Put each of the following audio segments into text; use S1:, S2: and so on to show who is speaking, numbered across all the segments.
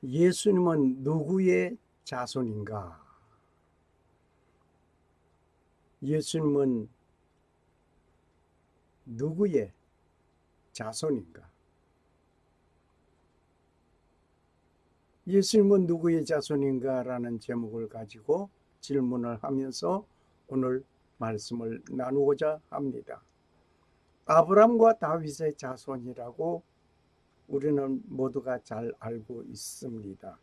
S1: 예수님은 누구의 자손인가? 예수님은 누구의 자손인가? 예수님은 누구의 자손인가? 라는 제목을 가지고 질문을 하면서 오늘 말씀을 나누고자 합니다. 아브람과 다윗의 자손이라고 우리는 모두가 잘 알고 있습니다.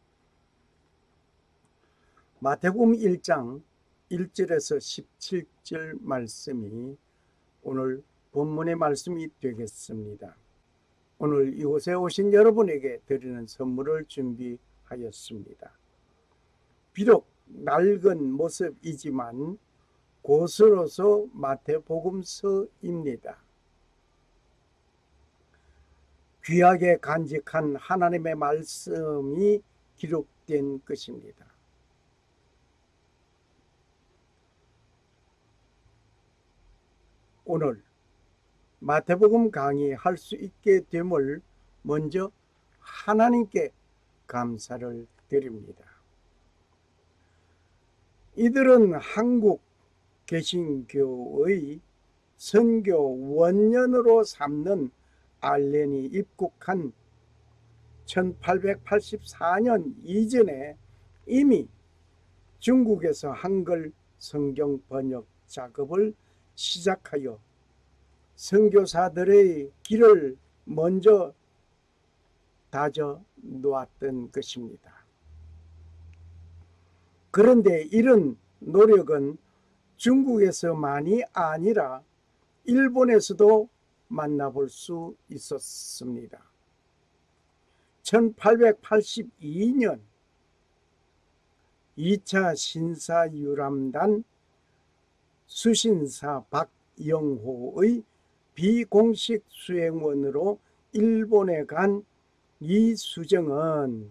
S1: 마태복음 1장 1절에서 17절 말씀이 오늘 본문의 말씀이 되겠습니다. 오늘 이곳에 오신 여러분에게 드리는 선물을 준비하였습니다. 비록 낡은 모습이지만 고스로서 마태복음서입니다. 귀하게 간직한 하나님의 말씀이 기록된 것입니다. 오늘 마태복음 강의할 수 있게 됨을 먼저 하나님께 감사를 드립니다. 이들은 한국 개신교의 선교 원년으로 삼는 알렌이 입국한 1884년 이전에 이미 중국에서 한글 성경 번역 작업을 시작하여 선교사들의 길을 먼저 다져 놓았던 것입니다. 그런데 이런 노력은 중국에서만이 아니라 일본에서도 만나볼 수 있었습니다. 1882년 2차 신사유람단 수신사 박영호의 비공식 수행원으로 일본에 간 이수정은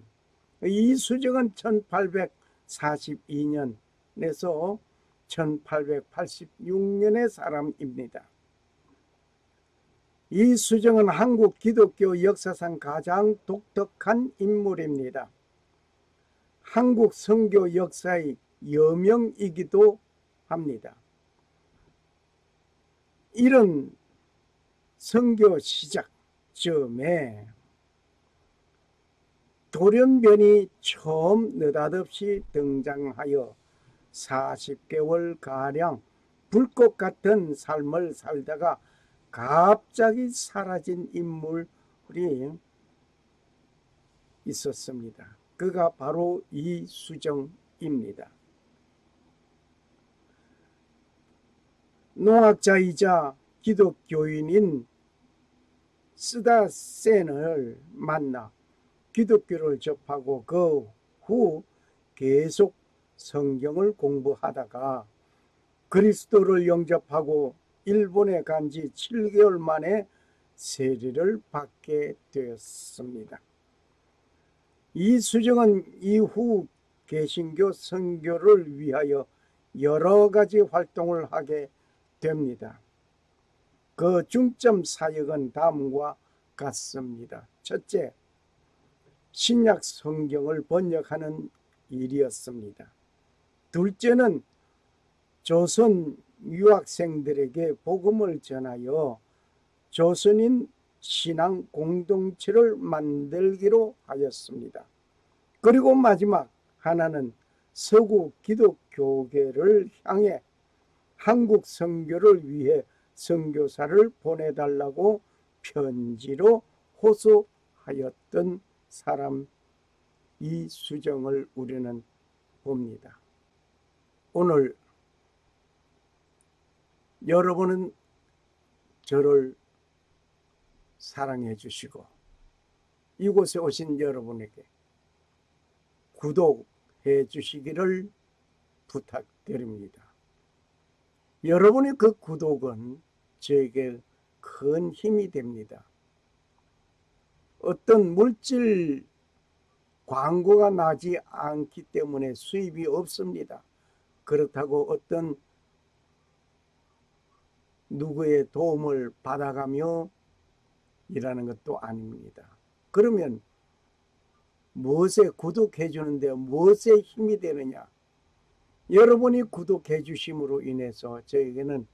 S1: 1842년에서 1886년의 사람입니다. 이수정은 한국 기독교 역사상 가장 독특한 인물입니다. 한국 선교 역사의 여명이기도 합니다. 이런 선교 시작점에 돌연변이 처음 느닷없이 등장하여 40개월가량 불꽃 같은 삶을 살다가 갑자기 사라진 인물이 있었습니다. 그가 바로 이수정입니다. 농학자이자 기독교인인 스다센을 만나 기독교를 접하고 그 후 계속 성경을 공부하다가 그리스도를 영접하고 일본에 간 지 7개월 만에 세례를 받게 되었습니다. 이수정은 이후 개신교 선교를 위하여 여러 가지 활동을 하게 됩니다. 그 중점 사역은 다음과 같습니다. 첫째, 신약 성경을 번역하는 일이었습니다. 둘째는 조선 유학생들에게 복음을 전하여 조선인 신앙 공동체를 만들기로 하였습니다. 그리고 마지막 하나는 서구 기독교계를 향해 한국 선교를 위해 선교사를 보내달라고 편지로 호소하였던 사람 이수정을 우리는 봅니다. 오늘 여러분은 저를 사랑해 주시고 이곳에 오신 여러분에게 구독해 주시기를 부탁드립니다. 여러분의 그 구독은 저에게 큰 힘이 됩니다. 어떤 물질 광고가 나지 않기 때문에 수입이 없습니다. 그렇다고 어떤 누구의 도움을 받아가며 일하는 것도 아닙니다. 그러면 무엇에 구독해 주는데 무엇에 힘이 되느냐? 여러분이 구독해 주심으로 인해서 저에게는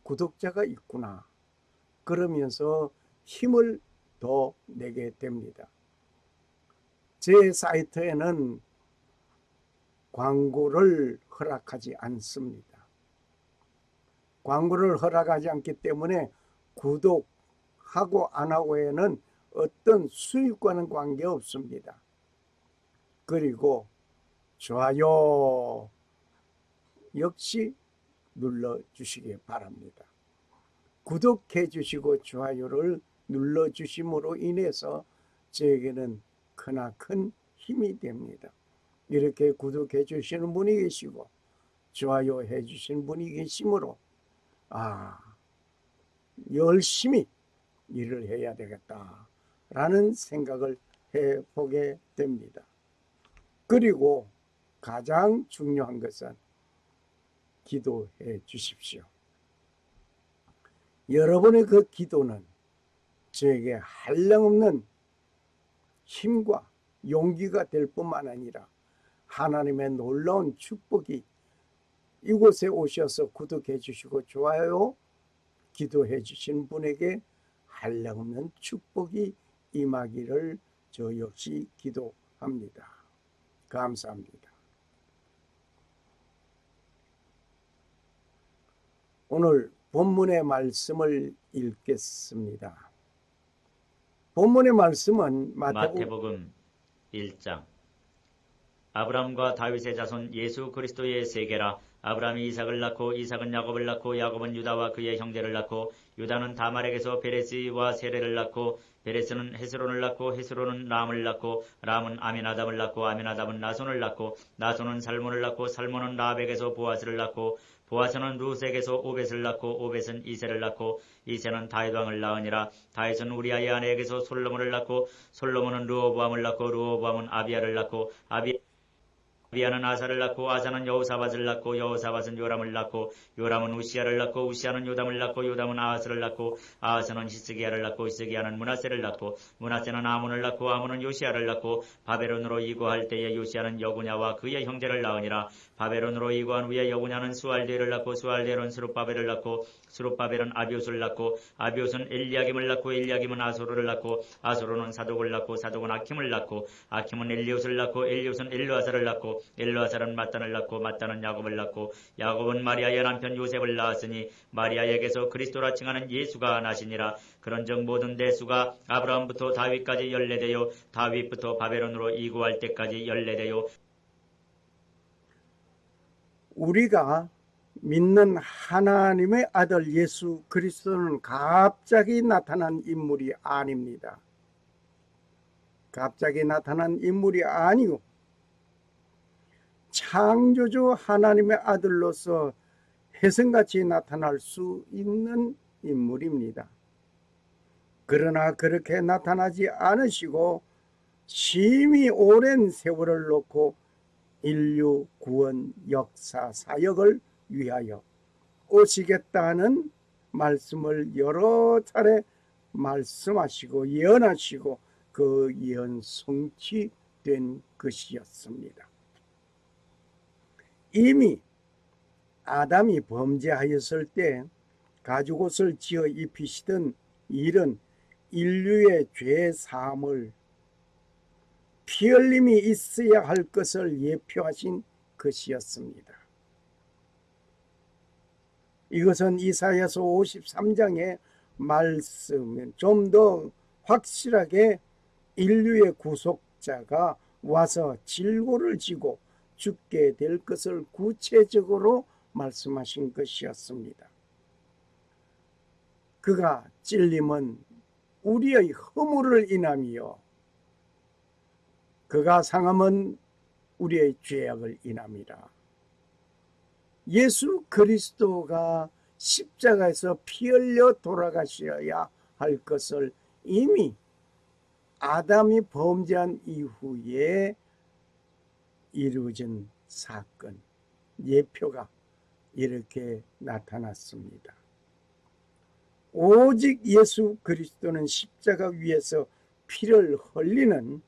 S1: 구독자가 있구나. 그러면서 힘을 더 내게 됩니다. 제 사이트에는 광고를 허락하지 않습니다. 광고를 허락하지 않기 때문에 구독하고 안 하고에는 어떤 수익과는 관계없습니다. 그리고 좋아요 역시 눌러주시기 바랍니다. 구독해 주시고 좋아요를 눌러주심으로 인해서 저에게는 크나큰 힘이 됩니다. 이렇게 구독해 주시는 분이 계시고 좋아요 해 주시는 분이 계시므로 열심히 일을 해야 되겠다라는 생각을 해보게 됩니다. 그리고 가장 중요한 것은 기도해 주십시오. 여러분의 그 기도는 저에게 한량없는 힘과 용기가 될 뿐만 아니라 하나님의 놀라운 축복이 이곳에 오셔서 구독해 주시고 좋아요 기도해 주신 분에게 한량없는 축복이 임하기를 저 역시 기도합니다. 감사합니다. 오늘 본문의 말씀을 읽겠습니다. 본문의 말씀은
S2: 마태복음 1장. 아브람과 다윗의 자손 예수 그리스도의 세계라. 아브람이 이삭을 낳고 이삭은 야곱을 낳고 야곱은 유다와 그의 형제를 낳고 유다는 다말에게서 베레스와 세레를 낳고 베레스는 헤스론을 낳고 헤스론은 람을 낳고 람은 아미나답을 낳고 아미나답은 나손을 낳고 나손은 살몬을 낳고 살몬은 라합에게서 보아스를 낳고 보아스는 루색에서 오벳을 낳고 오벳은 이세를 낳고 이세는 다윗 왕을 낳으니라. 다윗은 우리아의 아내에게서 솔로몬을 낳고 솔로몬은 르호보암을 낳고 르호보암은 아비야를 낳고 아비야는 아사를 낳고 아사는 여호사밧을 낳고 여호사밧은 요람을 낳고 요람은 우시야를 낳고 우시야는 요담을 낳고 요담은 아하스를 낳고 아하스는 히스기야를 낳고 히스기야는 므낫세를 낳고 므낫세는 아몬을 낳고 아몬은 요시야를 낳고 바벨론으로 이구할 때에 요시야는 여구냐와 그의 형제를 낳으니라. 바벨론으로 이구한 후에 여구냐는 수알데를 낳고 수알데는 스룹바벨을 낳고 스룹바벨은 아비옷을 낳고 아비옷은 엘리야김을 낳고 엘리야김은 아소르를 낳고 아소르는 사독을 낳고 사독은 아킴을 낳고 아킴은 엘리옷을 낳고 엘리옷은 엘르아사를 낳고 엘르아사는 마단을 낳고 마단은 야곱을 낳고 야곱은 마리아의 남편 요셉을 낳았으니 마리아에게서 그리스도라 칭하는 예수가 나시니라. 그런즉 모든 대수가 아브라함부터 다윗까지 연례되어 다윗부터 바벨론으로 이구할 때까지 연례되어
S1: 우리가 믿는 하나님의 아들 예수 그리스도는 갑자기 나타난 인물이 아닙니다. 갑자기 나타난 인물이 아니고 창조주 하나님의 아들로서 혜성같이 나타날 수 있는 인물입니다. 그러나 그렇게 나타나지 않으시고 심히 오랜 세월을 놓고 인류 구원 역사 사역을 위하여 오시겠다는 말씀을 여러 차례 말씀하시고 예언하시고 그 예언 성취된 것이었습니다. 이미 아담이 범죄하였을 때 가죽옷을 지어 입히시던 일은 인류의 죄 사함을 피 흘림이 있어야 할 것을 예표하신 것이었습니다. 이것은 이사야서 53장의 말씀은 좀 더 확실하게 인류의 구속자가 와서 질고를 지고 죽게 될 것을 구체적으로 말씀하신 것이었습니다. 그가 찔림은 우리의 허물을 인함이요 그가 상함은 우리의 죄악을 인함이라. 예수 그리스도가 십자가에서 피 흘려 돌아가셔야 할 것을 이미 아담이 범죄한 이후에 이루어진 사건, 예표가 이렇게 나타났습니다. 오직 예수 그리스도는 십자가 위에서 피를 흘리는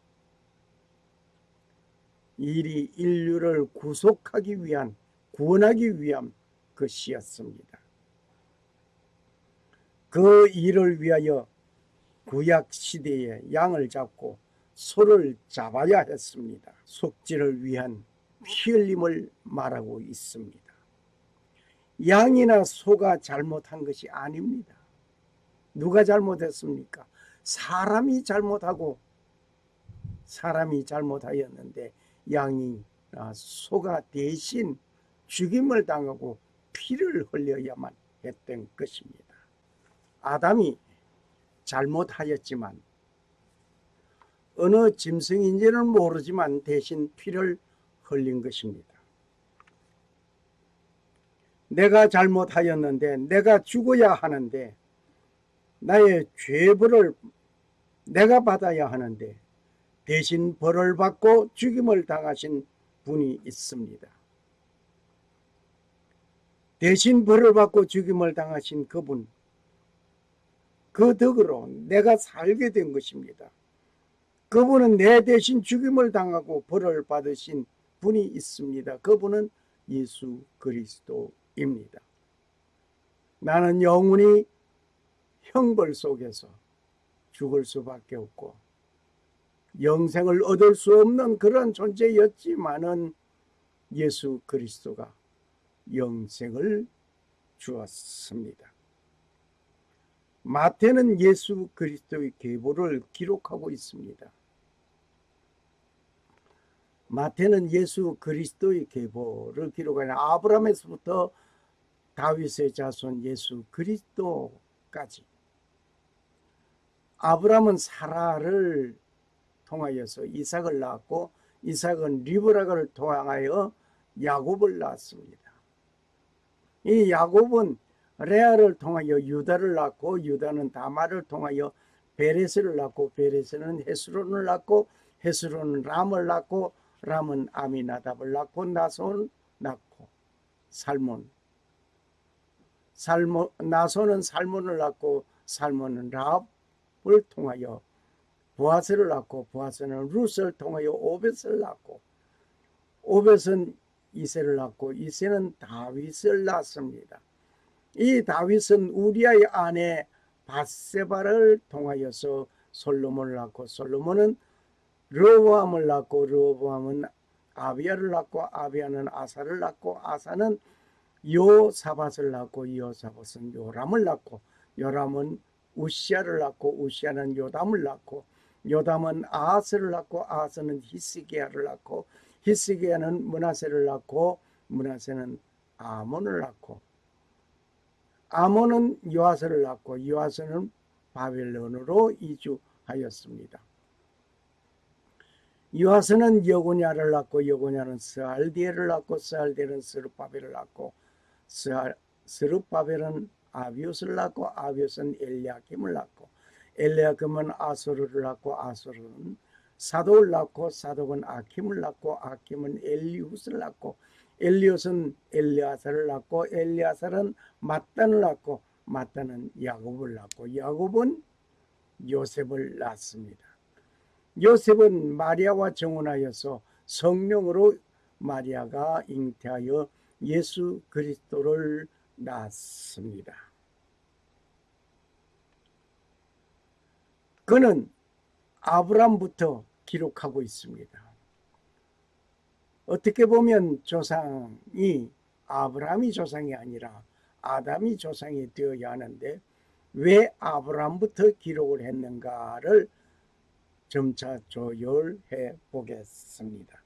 S1: 일이 인류를 구속하기 위한, 구원하기 위한 것이었습니다. 그 일을 위하여 구약 시대에 양을 잡고 소를 잡아야 했습니다. 속죄를 위한 피 흘림을 말하고 있습니다. 양이나 소가 잘못한 것이 아닙니다. 누가 잘못했습니까? 사람이 잘못하였는데 양이나 소가 대신 죽임을 당하고 피를 흘려야만 했던 것입니다. 아담이 잘못하였지만 어느 짐승인지는 모르지만 대신 피를 흘린 것입니다. 내가 잘못하였는데 내가 죽어야 하는데 나의 죄벌을 내가 받아야 하는데 대신 벌을 받고 죽임을 당하신 분이 있습니다. 대신 벌을 받고 죽임을 당하신 그분, 그 덕으로 내가 살게 된 것입니다. 그분은 내 대신 죽임을 당하고 벌을 받으신 분이 있습니다. 그분은 예수 그리스도입니다. 나는 영원히 형벌 속에서 죽을 수밖에 없고 영생을 얻을 수 없는 그런 존재였지만은 예수 그리스도가 영생을 주었습니다. 마태는 예수 그리스도의 계보를 기록하고 있습니다. 마태는 예수 그리스도의 계보를 기록하는 아브라함에서부터 다윗의 자손 예수 그리스도까지. 아브라함은 사라를 통하여서 이삭을 낳았고 이삭은 리브라가를 통하여 야곱을 낳았습니다. 이 야곱은 레아를 통하여 유다를 낳고 유다는 다말을 통하여 베레스를 낳고 베레스는 헤스론을 낳고 헤스론은 람을 낳고 람은 아미나답을 낳고 나손을 낳고 나손은 살몬을 낳고 살몬은 라합을 통하여 보아스를 낳고 보아스는 룻을 통하여 오벳을 낳고 오벳은 이새를 낳고 이새는 다윗을 낳습니다. 이 다윗은 우리아의 아내 밧세바를 통하여서 솔로몬을 낳고 솔로몬은 르호보암을 낳고 르호보암은 아비야를 낳고 아비야는 아사를 낳고 아사는 요사밧을 낳고 요사밧은 요람을 낳고 요람은 우시야를 낳고 우시야는 요담을 낳고 요담은 아하스를 낳고 아하스는 히스기야를 낳고 히스기야는 므낫세를 낳고 므낫세는 아몬을 낳고 아몬은 요아스를 낳고 요아스는 바벨론으로 이주하였습니다. 요아스는 여고냐를 낳고 여고냐는 스알디엘을 낳고 스알디엘은 스룹바벨을 낳고 스룹바벨은 아비옷을 낳고 아비옷은 엘리야김을 낳고 엘리야김은 아소르를 낳고 아소르는 사독을 낳고 사독은 아킴을 낳고 아킴은 엘리훗을 낳고 엘리훗은 엘리아사를 낳고 엘리아사는 mat단을 낳고 mat단은 야곱을 낳고 야곱은 요셉을 낳습니다. 요셉은 마리아와 정혼하여서 성령으로 마리아가 잉태하여 예수 그리스도를 낳았습니다. 그는 아브람부터 기록하고 있습니다. 어떻게 보면 조상이 아브라함이 조상이 아니라 아담이 조상이 되어야 하는데 왜 아브라함부터 기록을 했는가를 점차 조율해 보겠습니다.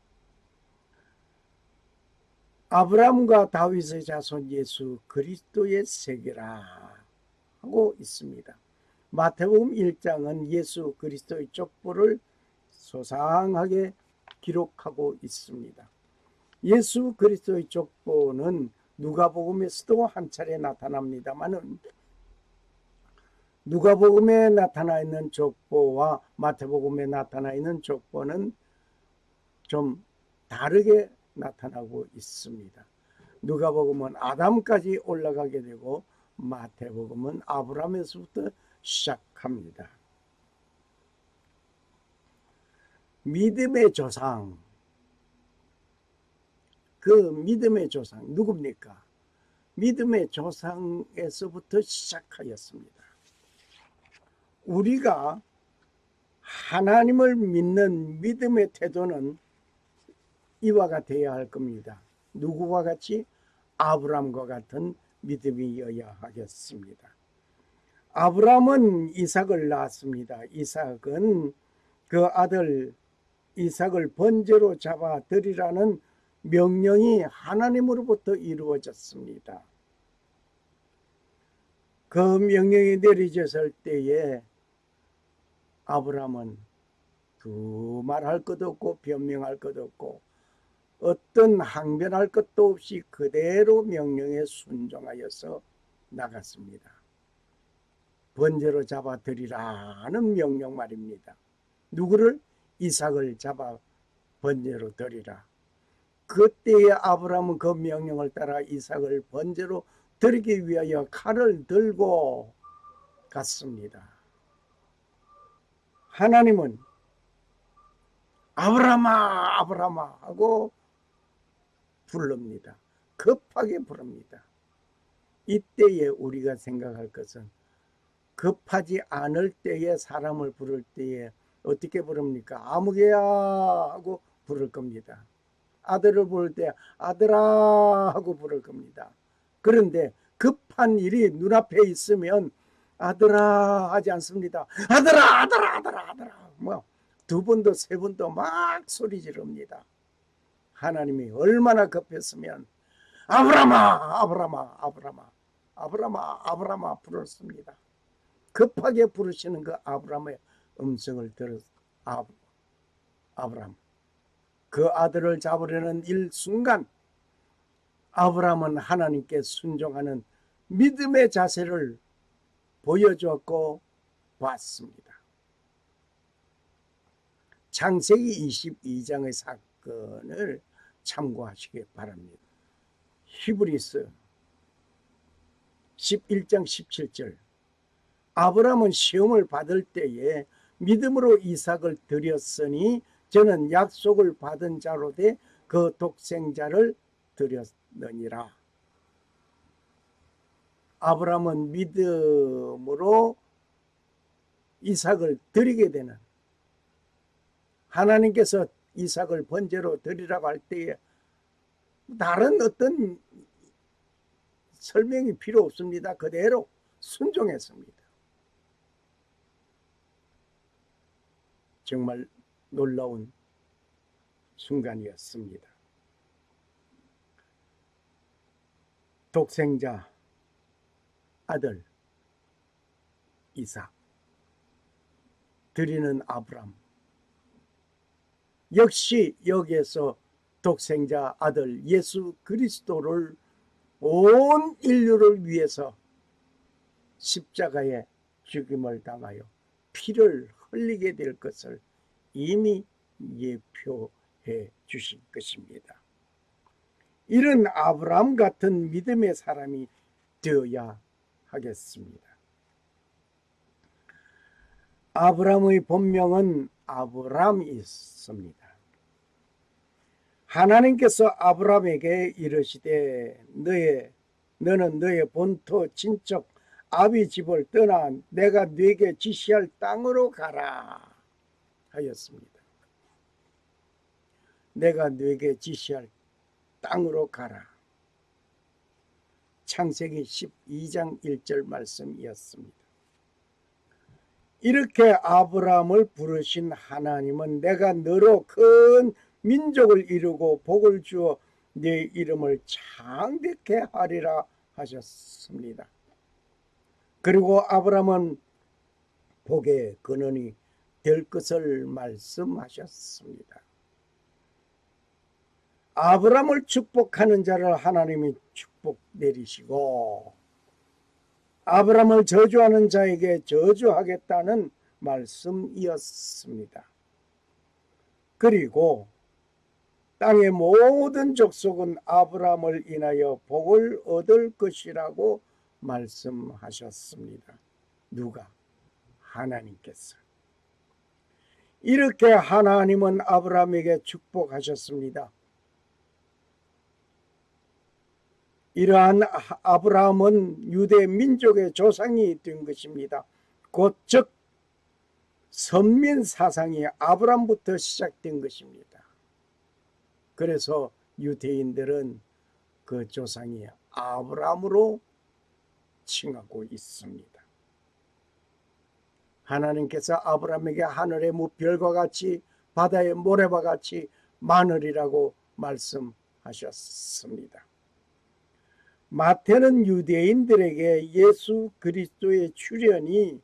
S1: 아브라함과 다윗의 자손 예수 그리스도의 세계라 하고 있습니다. 마태복음 1장은 예수 그리스도의 족보를 소상하게 기록하고 있습니다. 예수 그리스도의 족보는 누가복음에서도 한 차례 나타납니다만은 누가복음에 나타나 있는 족보와 마태복음에 나타나 있는 족보는 좀 다르게 나타나고 있습니다. 누가복음은 아담까지 올라가게 되고 마태복음은 아브라함에서부터 시작합니다. 믿음의 조상, 그 믿음의 조상 누굽니까? 믿음의 조상에서부터 시작하였습니다. 우리가 하나님을 믿는 믿음의 태도는 이와 같아야 할 겁니다. 누구와 같이? 아브라함과 같은 믿음이어야 하겠습니다. 아브라함은 이삭을 낳았습니다. 이삭은 그 아들 이삭을 번제로 잡아 드리라는 명령이 하나님으로부터 이루어졌습니다. 그 명령이 내려졌을 때에 아브라함은 두말할 것도 없고 변명할 것도 없고 어떤 항변할 것도 없이 그대로 명령에 순종하여서 나갔습니다. 번제로 잡아 드리라는 명령 말입니다. 누구를? 이삭을 잡아 번제로 드리라. 그때에 아브라함은 그 명령을 따라 이삭을 번제로 드리기 위하여 칼을 들고 갔습니다. 하나님은 아브라함아 아브라함아 하고 부릅니다. 급하게 부릅니다. 이때에 우리가 생각할 것은 급하지 않을 때에 사람을 부를 때에 어떻게 부릅니까? 아무개야 하고 부를 겁니다. 아들을 부를 때 아들아 하고 부를 겁니다. 그런데 급한 일이 눈앞에 있으면 아들아 하지 않습니다. 아들아 아들아 아들아 아들아 뭐 두 번도 세 번도 막 소리 지릅니다. 하나님이 얼마나 급했으면 아브라함아 아브라함아 아브라함아 아브라함아 아브라함아 부르습니다. 급하게 부르시는 그 아브라함의 음성을 들은 아브라함 그 아들을 잡으려는 일순간 아브라함은 하나님께 순종하는 믿음의 자세를 보여주었고 봤습니다. 창세기 22장의 사건을 참고하시기 바랍니다. 히브리서 11장 17절 아브라함은 시험을 받을 때에 믿음으로 이삭을 드렸으니 저는 약속을 받은 자로 돼 그 독생자를 드렸느니라. 아브라함은 믿음으로 이삭을 드리게 되는 하나님께서 이삭을 번제로 드리라고 할 때에 다른 어떤 설명이 필요 없습니다. 그대로 순종했습니다. 정말 놀라운 순간이었습니다. 독생자 아들 이삭 드리는 아브라함 역시 여기에서 독생자 아들 예수 그리스도를 온 인류를 위해서 십자가에 죽임을 당하여 피를 흘리게 될 것을 이미 예표해 주신 것입니다. 이런 아브라함 같은 믿음의 사람이 되어야 하겠습니다. 아브라함의 본명은 아브람이었습니다. 하나님께서 아브라함에게 이르시되 너는 너의 본토 친척 아비 집을 떠나 내가 네게 지시할 땅으로 가라 하였습니다. 내가 네게 지시할 땅으로 가라. 창세기 12장 1절 말씀이었습니다. 이렇게 아브라함을 부르신 하나님은 내가 너로 큰 민족을 이루고 복을 주어 네 이름을 창대케 하리라 하셨습니다. 그리고 아브라함은 복의 근원이 될 것을 말씀하셨습니다. 아브라함을 축복하는 자를 하나님이 축복 내리시고 아브라함을 저주하는 자에게 저주하겠다는 말씀이었습니다. 그리고 땅의 모든 족속은 아브라함을 인하여 복을 얻을 것이라고 말씀하셨습니다. 누가? 하나님께서. 이렇게 하나님은 아브라함에게 축복하셨습니다. 이러한 아브라함은 유대 민족의 조상이 된 것입니다. 곧 즉 선민 사상이 아브라함부터 시작된 것입니다. 그래서 유대인들은 그 조상이 아브라함으로 칭하고 있습니다. 하나님께서 아브라함에게 하늘의 무별과 같이 바다의 모래와 같이 많으리라고 말씀하셨습니다. 마태는 유대인들에게 예수 그리스도의 출현이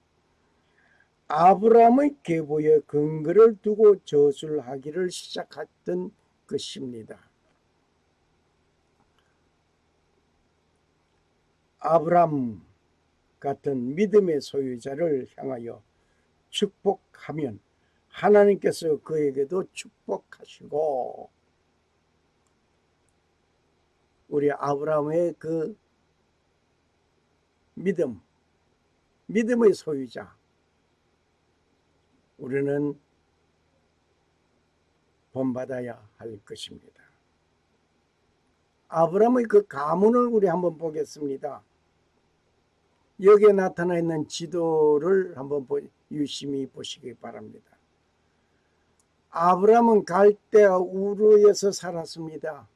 S1: 아브라함의 계보에 근거를 두고 저술하기를 시작했던 것입니다. 아브라함 같은 믿음의 소유자를 향하여 축복하면 하나님께서 그에게도 축복하시고, 우리 아브라함의 그 믿음의 소유자, 우리는 본받아야 할 것입니다. 아브라함의 그 가문을 우리 한번 보겠습니다. 여기에 나타나 있는 지도를 한번 유심히 보시기 바랍니다. 아브라함은 갈대아 우르에서 살았습니다.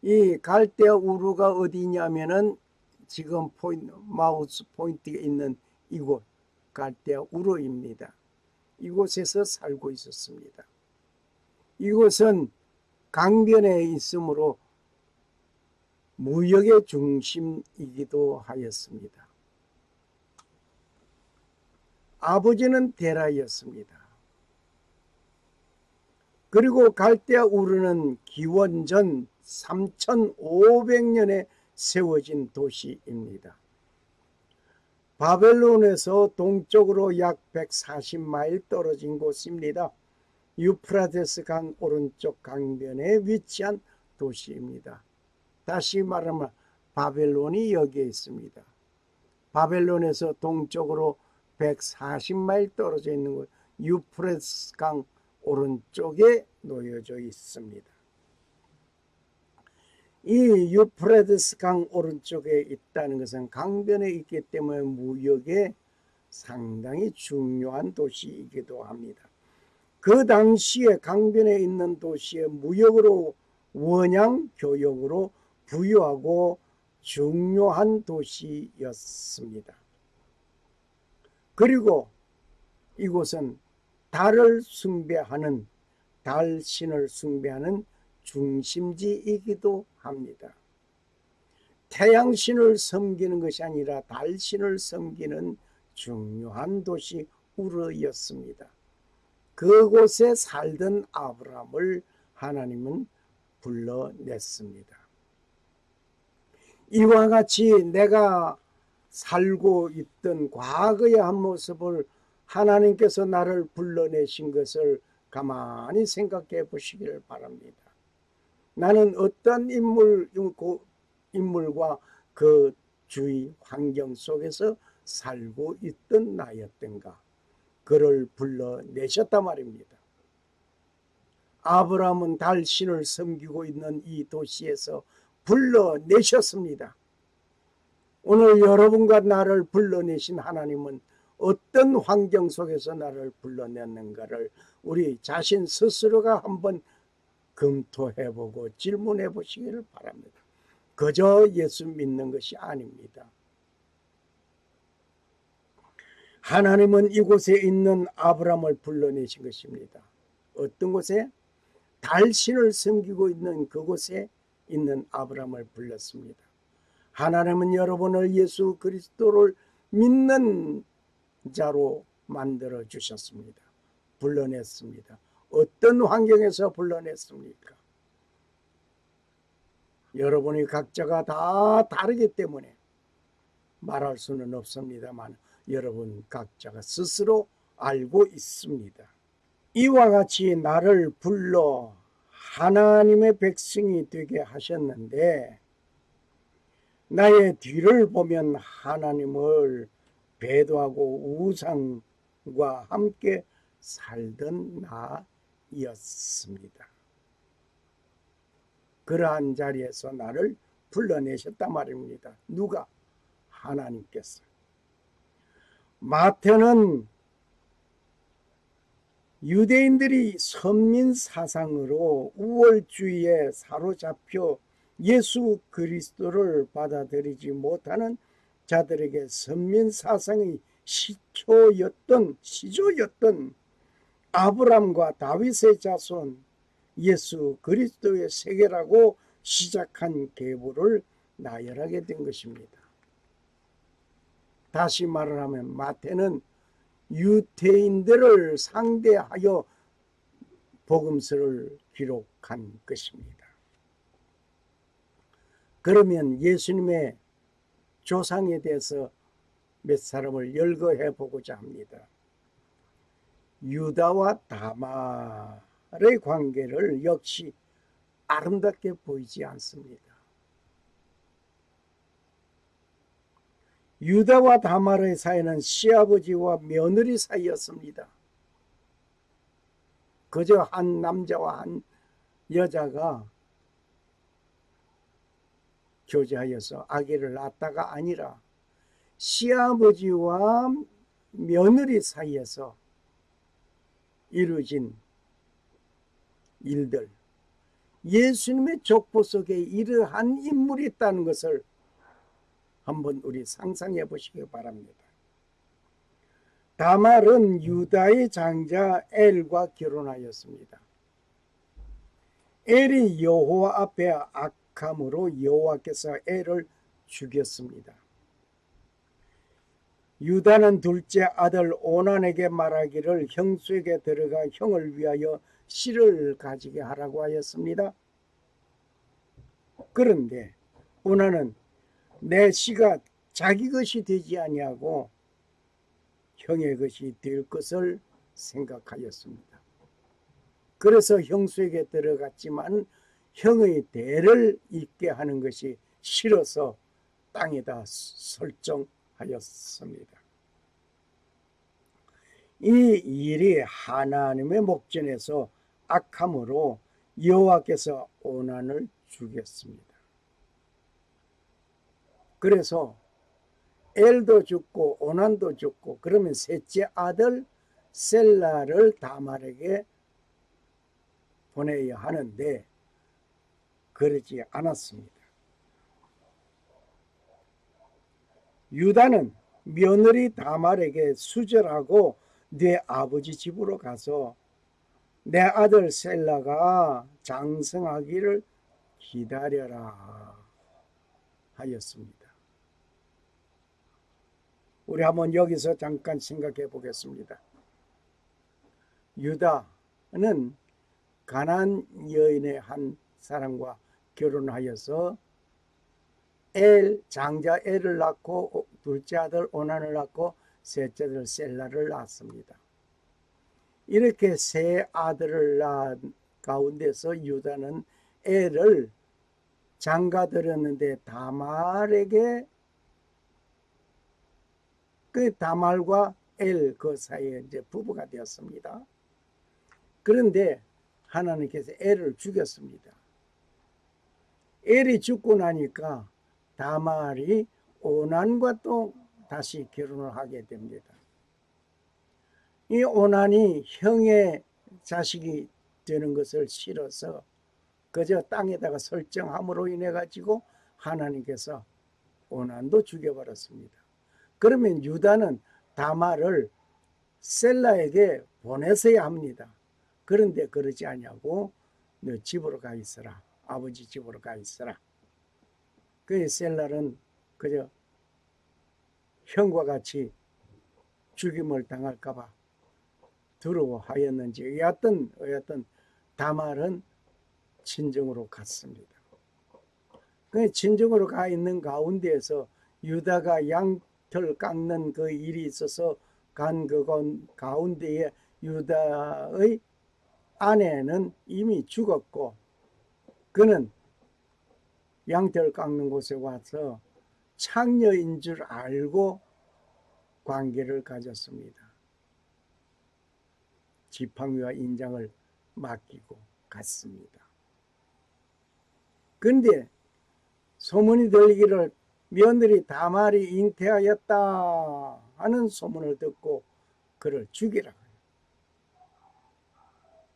S1: 이 갈대아 우르가 어디냐면은 지금 마우스 포인트가 있는 이곳 갈대아 우르입니다. 이곳에서 살고 있었습니다. 이곳은 강변에 있으므로 무역의 중심이기도 하였습니다. 아버지는 데라였습니다. 그리고 갈대아 우르는 기원전 3500년에 세워진 도시입니다. 바벨론에서 동쪽으로 약 140마일 떨어진 곳입니다. 유프라테스 강 오른쪽 강변에 위치한 도시입니다. 다시 말하면 바벨론이 여기에 있습니다. 바벨론에서 동쪽으로 140마일 떨어져 있는 곳 유프라테스 강 오른쪽에 놓여져 있습니다. 이 유프라테스 강 오른쪽에 있다는 것은 강변에 있기 때문에 무역에 상당히 중요한 도시이기도 합니다. 그 당시에 강변에 있는 도시에 무역으로 원양 교역으로 부유하고 중요한 도시였습니다. 그리고 이곳은 달신을 숭배하는 중심지이기도 합니다. 태양신을 섬기는 것이 아니라 달신을 섬기는 중요한 도시 우르였습니다. 그곳에 살던 아브라함을 하나님은 불러냈습니다. 이와 같이 내가 살고 있던 과거의 한 모습을 하나님께서 나를 불러내신 것을 가만히 생각해 보시기를 바랍니다. 나는 어떤 인물과 그 주위 환경 속에서 살고 있던 나였던가, 그를 불러내셨단 말입니다. 아브라함은 달신을 섬기고 있는 이 도시에서 불러내셨습니다. 오늘 여러분과 나를 불러내신 하나님은 어떤 환경 속에서 나를 불러냈는가를 우리 자신 스스로가 한번 검토해보고 질문해 보시기를 바랍니다. 그저 예수 믿는 것이 아닙니다. 하나님은 이곳에 있는 아브라함을 불러내신 것입니다. 어떤 곳에? 달신을 섬기고 있는 그곳에 있는 아브라함을 불렀습니다. 하나님은 여러분을 예수 그리스도를 믿는 자로 만들어 주셨습니다. 불러냈습니다. 어떤 환경에서 불러냈습니까? 여러분이 각자가 다 다르기 때문에 말할 수는 없습니다만 여러분 각자가 스스로 알고 있습니다. 이와 같이 나를 불러 하나님의 백성이 되게 하셨는데, 나의 뒤를 보면 하나님을 배도하고 우상과 함께 살던 나였습니다. 그러한 자리에서 나를 불러내셨단 말입니다. 누가? 하나님께서. 마태는 유대인들이 선민 사상으로 우월주의에 사로잡혀 예수 그리스도를 받아들이지 못하는 자들에게 선민 사상의 시조였던 아브람과 다윗의 자손 예수 그리스도의 세계라고 시작한 계보를 나열하게 된 것입니다. 다시 말을 하면 마태는 유대인들을 상대하여 복음서를 기록한 것입니다. 그러면 예수님의 조상에 대해서 몇 사람을 열거해 보고자 합니다. 유다와 다말의 관계를 역시 아름답게 보이지 않습니다. 유다와 다말의 사이는 시아버지와 며느리 사이였습니다. 그저 한 남자와 한 여자가 교제하여서 아기를 낳았다가 아니라 시아버지와 며느리 사이에서 이루어진 일들, 예수님의 족보 속에 이러한 인물이 있다는 것을 한번 우리 상상해 보시기 바랍니다. 다말은 유다의 장자 엘과 결혼하였습니다. 엘이 여호와 앞에 악함으로 여호와께서 엘을 죽였습니다. 유다는 둘째 아들 오난에게 말하기를 형수에게 들어가 형을 위하여 씨를 가지게 하라고 하였습니다. 그런데 오난은 내 씨가 자기 것이 되지 아니하고 형의 것이 될 것을 생각하였습니다. 그래서 형수에게 들어갔지만 형의 대를 잇게 하는 것이 싫어서 땅에다 설정하였습니다. 이 일이 하나님의 목전에서 악함으로 여호와께서 오난을 죽였습니다. 그래서 엘도 죽고 오난도 죽고 그러면 셋째 아들 셀라를 다말에게 보내야 하는데 그러지 않았습니다. 유다는 며느리 다말에게 수절하고 네 아버지 집으로 가서 내 아들 셀라가 장성하기를 기다려라 하였습니다. 우리 한번 여기서 잠깐 생각해 보겠습니다. 유다는 가나안 여인의 한 사람과 결혼하여서 장자 엘을 낳고 둘째 아들 오난을 낳고 셋째 아들 셀라를 낳았습니다. 이렇게 세 아들을 낳은 가운데서 유다는 엘을 장가들였는데 다말에게 그 다말과 엘 그 사이에 이제 부부가 되었습니다. 그런데 하나님께서 엘을 죽였습니다. 엘이 죽고 나니까 다말이 오난과 또 다시 결혼을 하게 됩니다. 이 오난이 형의 자식이 되는 것을 싫어서 그저 땅에다가 설정함으로 인해 가지고 하나님께서 오난도 죽여버렸습니다. 그러면 유다는 다말을 셀라에게 보내서야 합니다. 그런데 그러지 아니하고 너 집으로 가 있어라. 아버지 집으로 가 있어라. 그 셀라는 그저 형과 같이 죽임을 당할까 봐 두려워하였는지 어쨌든 다말은 친정으로 갔습니다. 그 친정으로 가 있는 가운데에서 유다가 양털 깎는 그 일이 있어서 간 그 가운데에 유다의 아내는 이미 죽었고 그는 양털 깎는 곳에 와서 창녀인 줄 알고 관계를 가졌습니다. 지팡이와 인장을 맡기고 갔습니다. 그런데 소문이 들리기를 며느리 다말이 잉태하였다 하는 소문을 듣고 그를 죽이라.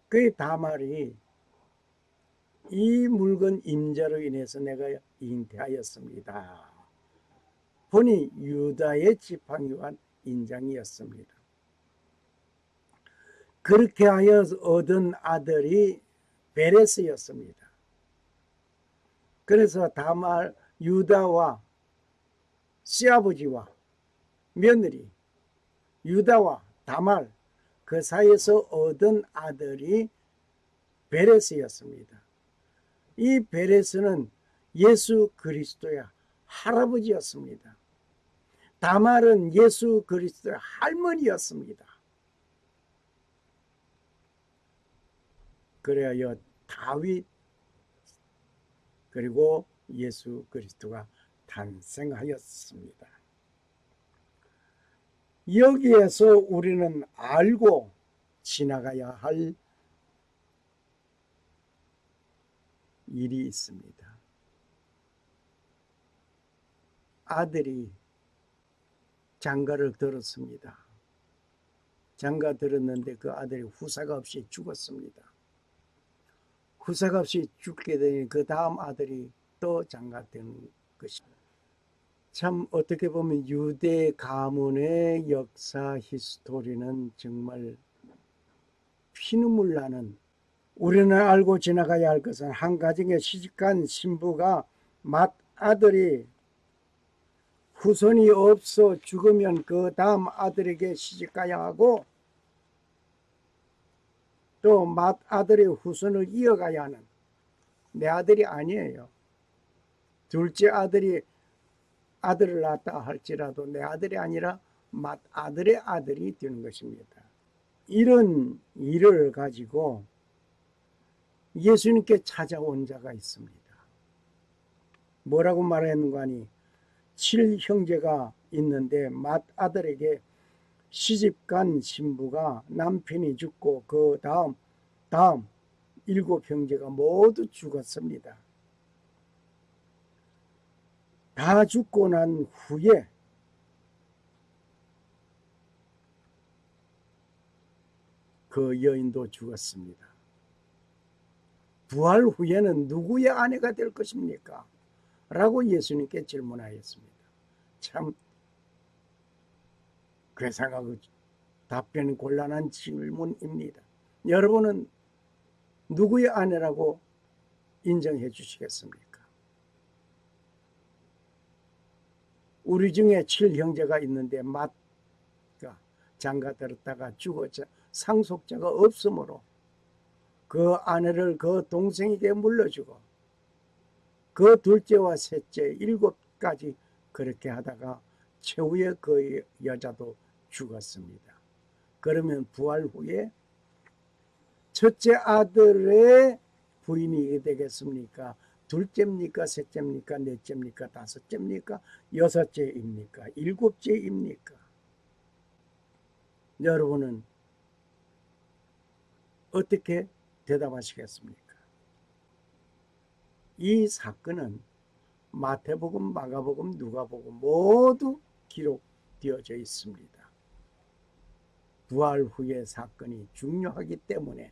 S1: 그 다말이 이 물건 임자로 인해서 내가 잉태하였습니다. 보니 유다의 지팡이와 인장이었습니다. 그렇게 하여 얻은 아들이 베레스였습니다. 그래서 다말 유다와 시아버지와 며느리 유다와 다말 그 사이에서 얻은 아들이 베레스였습니다. 이 베레스는 예수 그리스도의 할아버지였습니다. 다말은 예수 그리스도의 할머니였습니다. 그래야 다윗 그리고 예수 그리스도가 탄생하였습니다. 여기에서 우리는 알고 지나가야 할 일이 있습니다. 아들이 장가를 들었습니다. 장가 들었는데 그 아들이 후사가 없이 죽었습니다. 후사가 없이 죽게 되니 그 다음 아들이 또 장가된 것입니다. 참 어떻게 보면 유대 가문의 역사 히스토리는 정말 피눈물 나는, 우리는 알고 지나가야 할 것은 한 가정에 시집간 신부가 맏아들이 후손이 없어 죽으면 그 다음 아들에게 시집가야 하고 또 맏아들의 후손을 이어가야 하는, 내 아들이 아니에요. 둘째 아들이 아들을 낳았다 할지라도 내 아들이 아니라 맏아들의 아들이 되는 것입니다. 이런 일을 가지고 예수님께 찾아온 자가 있습니다. 뭐라고 말했는가 하니 7형제가 있는데 맏아들에게 시집간 신부가 남편이 죽고 그 다음 7형제가 모두 죽었습니다. 다 죽고 난 후에 그 여인도 죽었습니다. 부활 후에는 누구의 아내가 될 것입니까? 라고 예수님께 질문하였습니다. 참 괴상하고 답변이 곤란한 질문입니다. 여러분은 누구의 아내라고 인정해 주시겠습니까? 우리 중에 7형제가 있는데 맏가 장가 들었다가 죽어서 상속자가 없으므로 그 아내를 그 동생에게 물려주고 그 둘째와 셋째 7까지 그렇게 하다가 최후에 그 여자도 죽었습니다. 그러면 부활 후에 첫째 아들의 부인이 되겠습니까? 둘째입니까? 셋째입니까? 넷째입니까? 다섯째입니까? 여섯째입니까? 7째입니까? 여러분은 어떻게 대답하시겠습니까? 이 사건은 마태복음, 마가복음, 누가복음 모두 기록되어져 있습니다. 부활 후의 사건이 중요하기 때문에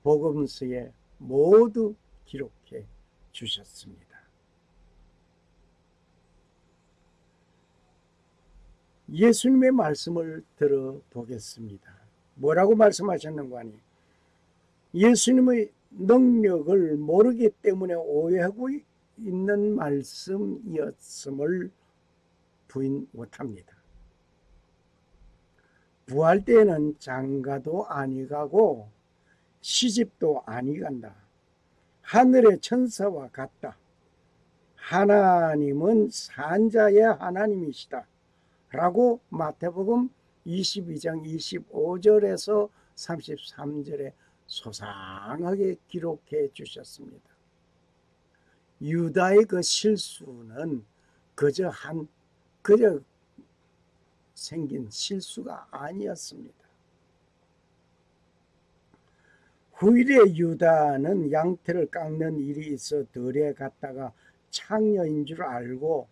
S1: 복음서에 모두 기록해 주셨습니다. 예수님의 말씀을 들어보겠습니다. 뭐라고 말씀하셨는가 하니 예수님의 능력을 모르기 때문에 오해하고 있는 말씀이었음을 부인 못합니다. 부활 때에는 장가도 아니 가고 시집도 아니 간다. 하늘의 천사와 같다. 하나님은 산자의 하나님이시다. 라고 마태복음 22장 25절에서 33절에 소상하게 기록해 주셨습니다. 유다의 그 실수는 그저 생긴 실수가 아니었습니다. 후일에 유다는 양털을 깎는 일이 있어 들에 갔다가 창녀인 줄 알고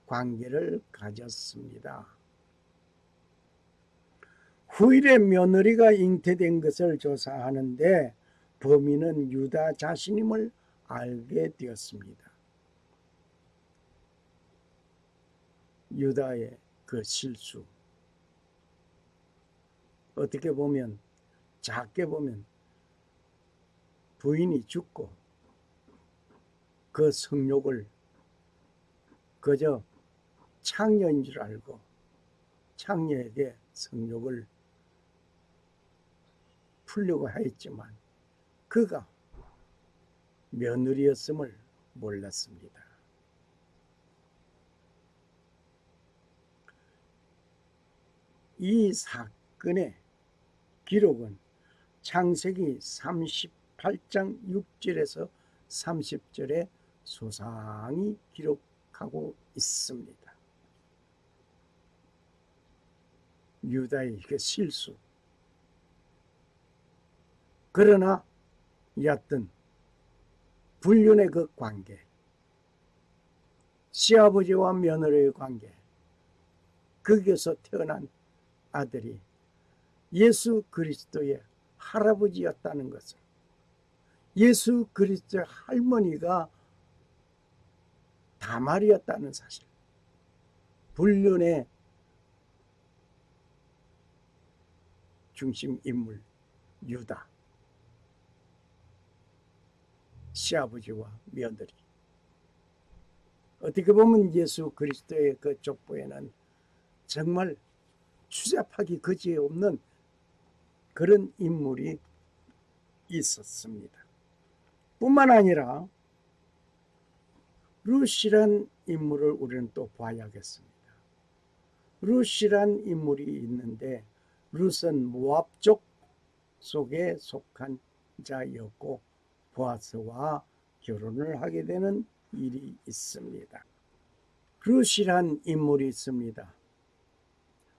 S1: 관계를 가졌습니다. 후일에 며느리가 잉태된 것을 조사하는데 범인은 유다 자신임을 알게 되었습니다. 유다의 그 실수, 어떻게 보면 작게 보면 부인이 죽고 그 성욕을 그저 창녀인 줄 알고 창녀에게 성욕을 풀려고 하였지만 그가 며느리였음을 몰랐습니다. 이 사건의 기록은 창세기 38장 6절에서 30절에 소상히 기록하고 있습니다. 유다의 그 실수. 그러나 여하튼 불륜의 그 관계, 시아버지와 며느리의 관계, 거기에서 태어난 아들이 예수 그리스도의 할아버지였다는 것을, 예수 그리스도의 할머니가 다말이었다는 사실, 불륜의 중심 인물 유다, 시아버지와 며느리. 어떻게 보면 예수 그리스도의 그 족보에는 정말 추잡하기 그지없는 그런 인물이 있었습니다. 뿐만 아니라 룻이란 인물을 우리는 또 봐야겠습니다. 룻이란 인물이 있는데 룻은 모압족 속에 속한 자였고 보아스와 결혼을 하게 되는 일이 있습니다. 룻이란 인물이 있습니다.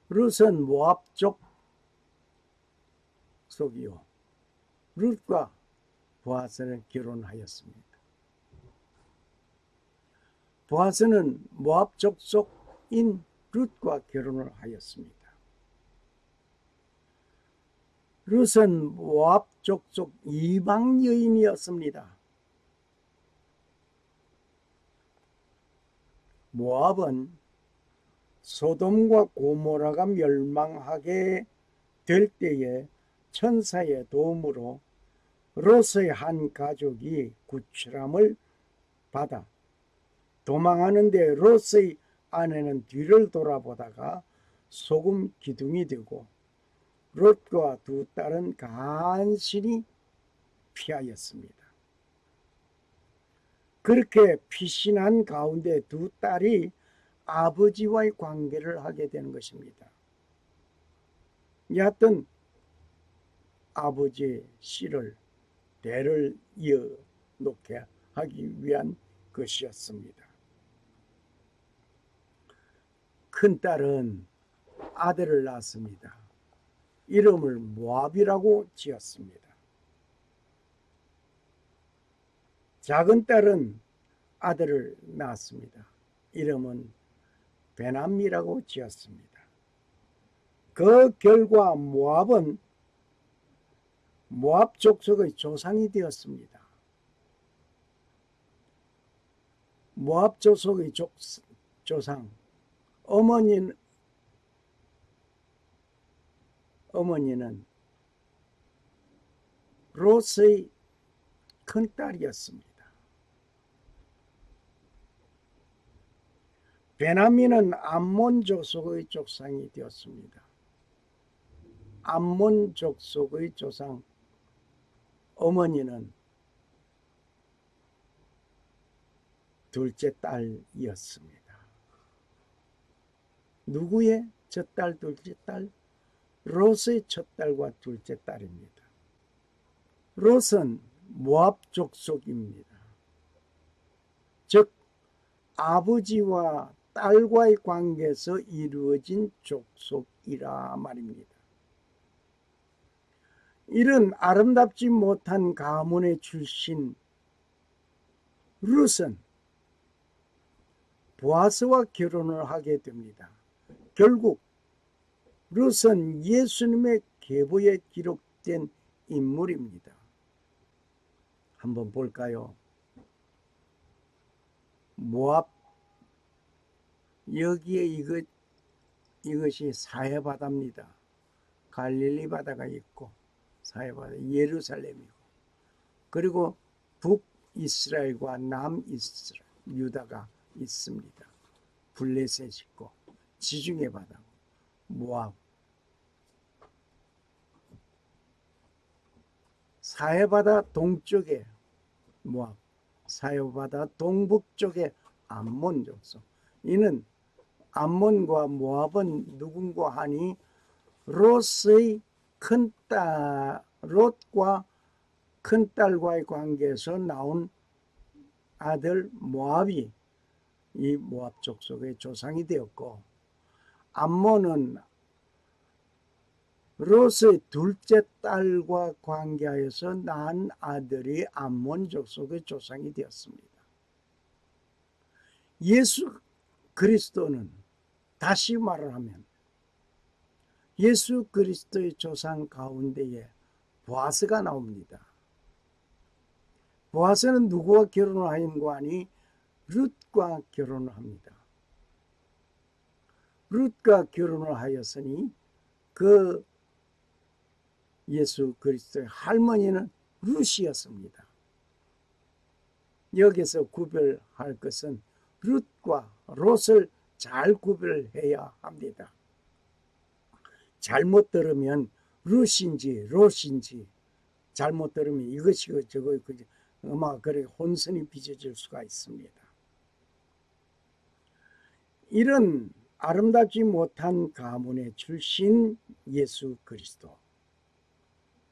S1: 룻은 모압족 속이요. 룻과 보아스는 결혼하였습니다. 보아스는 모압족 속인 룻과 결혼을 하였습니다. 룻은 모압족 속 이방 여인이었습니다. 모압은 소돔과 고모라가 멸망하게 될 때에 천사의 도움으로 롯의 한 가족이 구출함을 받아 도망하는데 롯의 아내는 뒤를 돌아보다가 소금 기둥이 되고 롯과 두 딸은 간신히 피하였습니다. 그렇게 피신한 가운데 두 딸이 아버지와의 관계를 하게 되는 것입니다. 여하튼 아버지의 씨를 대를 이어놓게 하기 위한 것이었습니다. 큰딸은 아들을 낳았습니다. 이름을 모압이라고 지었습니다. 작은 딸은 아들을 낳았습니다. 이름은 베남이라고 지었습니다. 그 결과 모압은 모압 족속의 조상이 되었습니다. 모압 족속의 조상, 어머니는 롯의 큰딸이었습니다. 베나미는 암몬 족속의 조상이 되었습니다. 암몬 족속의 조상, 어머니는 둘째 딸이었습니다. 누구의 첫 딸, 둘째 딸? 롯의 첫 딸과 둘째 딸입니다. 롯은 모압 족속입니다. 즉 아버지와 딸과의 관계에서 이루어진 족속이라 말입니다. 이런 아름답지 못한 가문의 출신 룻은 보아스와 결혼을 하게 됩니다. 결국 룻은 예수님의 계보에 기록된 인물입니다. 한번 볼까요? 모압, 여기에 이것이 사해바다입니다. 갈릴리 바다가 있고 사해바다, 예루살렘이고, 그리고 북이스라엘과 남이스라엘, 유다가 있습니다. 블레셋 있고, 지중해 바다고, 모압. 사해바다 동쪽에 모압, 사해바다 동북쪽에 암몬 족속. 이는 암몬과 모압은 누군가 하니 롯의 롯과 큰딸과의 관계에서 나온 아들 모압이 이 모압 족속의 조상이 되었고, 암몬은 롯의 둘째 딸과 관계하여서 낳은 아들이 암몬 족속의 조상이 되었습니다. 예수 그리스도는, 다시 말을 하면 예수 그리스도의 조상 가운데에 보아스가 나옵니다. 보아스는 누구와 결혼을 하였는가 하니 룻과 결혼을 합니다. 룻과 결혼을 하였으니 그 예수 그리스도의 할머니는 룻이었습니다. 여기서 구별할 것은 룻과 롯을 잘 구별해야 합니다. 잘못 들으면 룻인지 롯인지 잘못 들으면 이것이 저거 아마 그래 혼선이 빚어질 수가 있습니다. 이런 아름답지 못한 가문의 출신 예수 그리스도,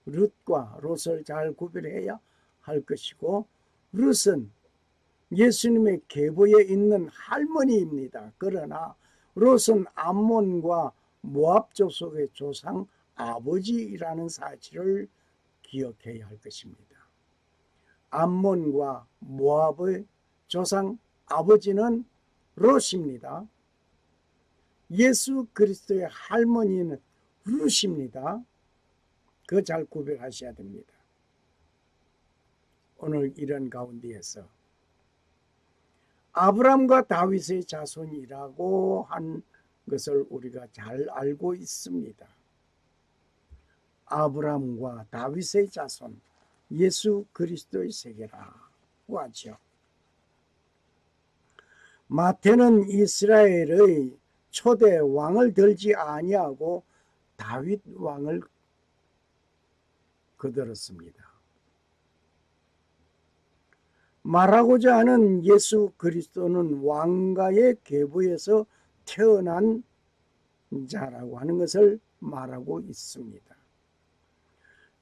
S1: 룻과 롯을 잘 구별해야 할 것이고, 룻은 예수님의 계보에 있는 할머니입니다. 그러나 롯은 암몬과 모압 족속의 조상 아버지라는 사실을 기억해야 할 것입니다. 암몬과 모압의 조상 아버지는 롯입니다. 예수 그리스도의 할머니는 룻입니다. 그거 잘 구별하셔야 됩니다. 오늘 이런 가운데에서 아브람과 다윗의 자손이라고 한 것을 우리가 잘 알고 있습니다. 아브람과 다윗의 자손, 예수 그리스도의 세계라고 하죠. 마태는 이스라엘의 초대 왕을 들지 아니하고 다윗 왕을 거들었습니다. 말하고자 하는 예수 그리스도는 왕가의 계보에서 태어난 자라고 하는 것을 말하고 있습니다.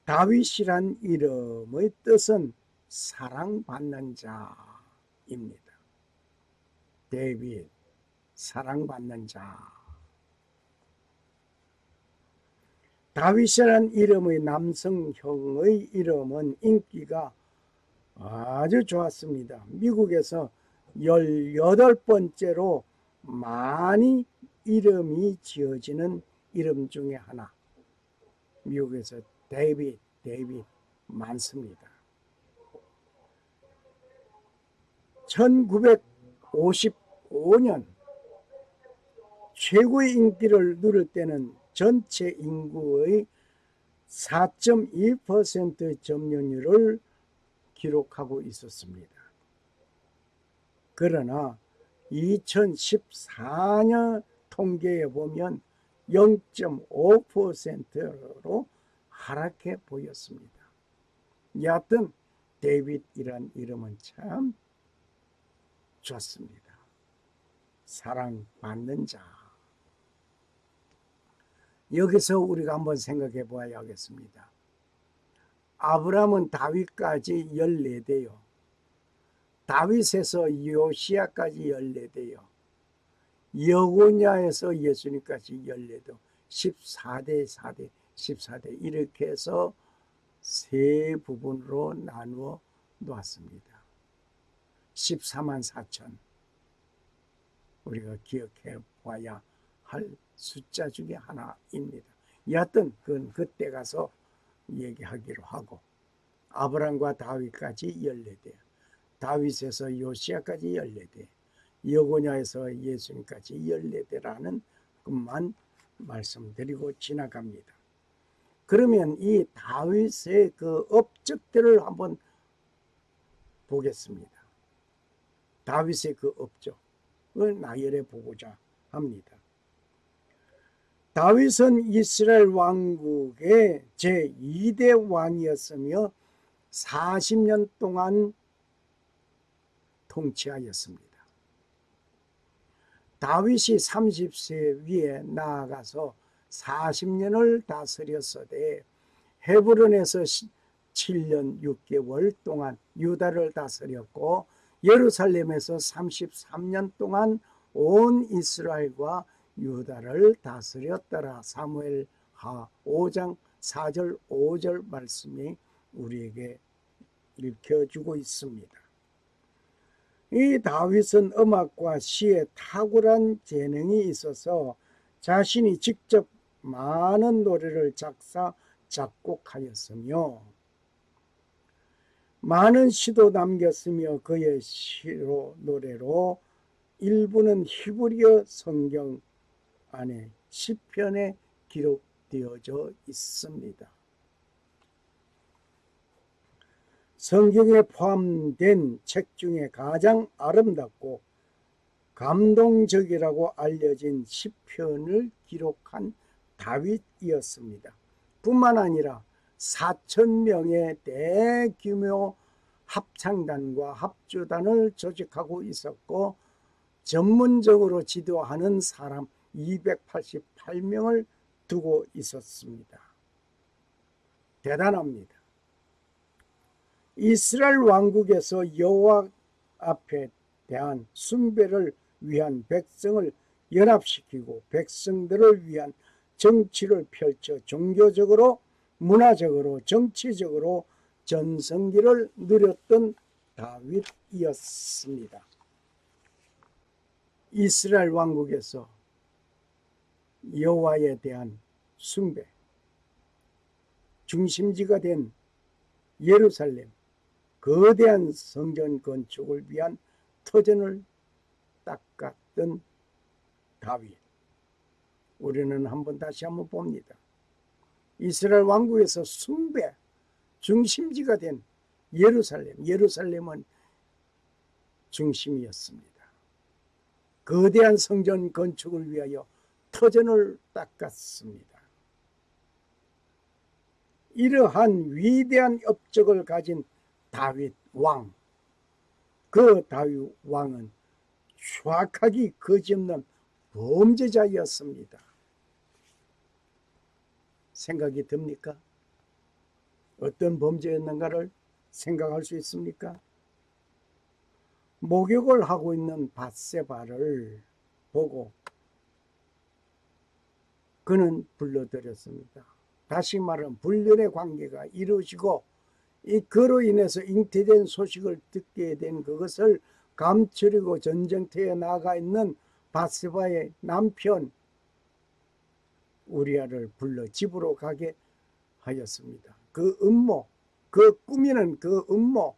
S1: 다윗이란 이름의 뜻은 사랑받는 자입니다. 데이빗, 사랑받는 자. 다윗이란 이름의 남성형의 이름은 인기가 아주 좋았습니다. 미국에서 18번째로 많이 이름이 지어지는 이름 중에 하나. 미국에서 데이빗 많습니다. 1955년 최고의 인기를 누릴 때는 전체 인구의 4.1%의 점유율을 기록하고 있었습니다. 그러나 2014년 통계에 보면 0.5%로 하락해 보였습니다. 여하튼 데이빗이란 이름은 참 좋습니다. 사랑받는 자. 여기서 우리가 한번 생각해 봐야겠습니다. 아브람은 다윗까지 14대요. 다윗에서 요시야까지 14대요. 여고냐에서 예수님까지 14대, 14대, 4대, 14대 이렇게 해서 세 부분으로 나누어 놓았습니다. 14만 4천. 우리가 기억해 봐야 할 숫자 중에 하나입니다. 여하튼 그건 그때 가서 얘기하기로 하고, 아브람과 다윗까지 14대, 다윗에서 요시야까지 14대, 여고냐에서 예수님까지 14대라는 것만 말씀드리고 지나갑니다. 그러면 이 다윗의 그 업적들을 한번 보겠습니다. 다윗의 그 업적을 나열해 보고자 합니다. 다윗은 이스라엘 왕국의 제2대 왕이었으며 40년 동안 통치하였습니다. 다윗이 30세 위에 나아가서 40년을 다스렸으되 헤브론에서 7년 6개월 동안 유다를 다스렸고 예루살렘에서 33년 동안 온 이스라엘과 유다를 다스렸더라. 사무엘하 5장 4절 5절 말씀이 우리에게 읽혀주고 있습니다. 이 다윗은 음악과 시에 탁월한 재능이 있어서 자신이 직접 많은 노래를 작사 작곡하였으며 많은 시도 남겼으며 그의 시로 노래로 일부는 히브리어 성경 안에 시편에 기록되어져 있습니다. 성경에 포함된 책 중에 가장 아름답고 감동적이라고 알려진 시편을 기록한 다윗이었습니다. 뿐만 아니라 4,000명의 대규모 합창단과 합주단을 조직하고 있었고 전문적으로 지도하는 사람 288명을 두고 있었습니다. 대단합니다. 이스라엘 왕국에서 여호와 앞에 대한 숭배를 위한 백성을 연합시키고 백성들을 위한 정치를 펼쳐 종교적으로, 문화적으로, 정치적으로 전성기를 누렸던 다윗이었습니다. 이스라엘 왕국에서 여호와에 대한 숭배, 중심지가 된 예루살렘, 거대한 성전 건축을 위한 터전을 닦았던 다윗. 우리는 다시 한번 봅니다. 이스라엘 왕국에서 숭배, 중심지가 된 예루살렘은 중심이었습니다. 거대한 성전 건축을 위하여 터전을 닦았습니다. 이러한 위대한 업적을 가진 다윗 왕, 그 다윗 왕은 추악하기 거짓없는 범죄자였습니다. 생각이 듭니까? 어떤 범죄였는가를 생각할 수 있습니까? 목욕을 하고 있는 밧세바를 보고 그는 불러들였습니다. 다시 말하면 불륜의 관계가 이루어지고 그로 인해서 잉태된 소식을 듣게 된 그것을 감추려고 전쟁터에 나가 있는 밧세바의 남편 우리아를 불러 집으로 가게 하였습니다. 그 음모, 그 꾸미는 그 음모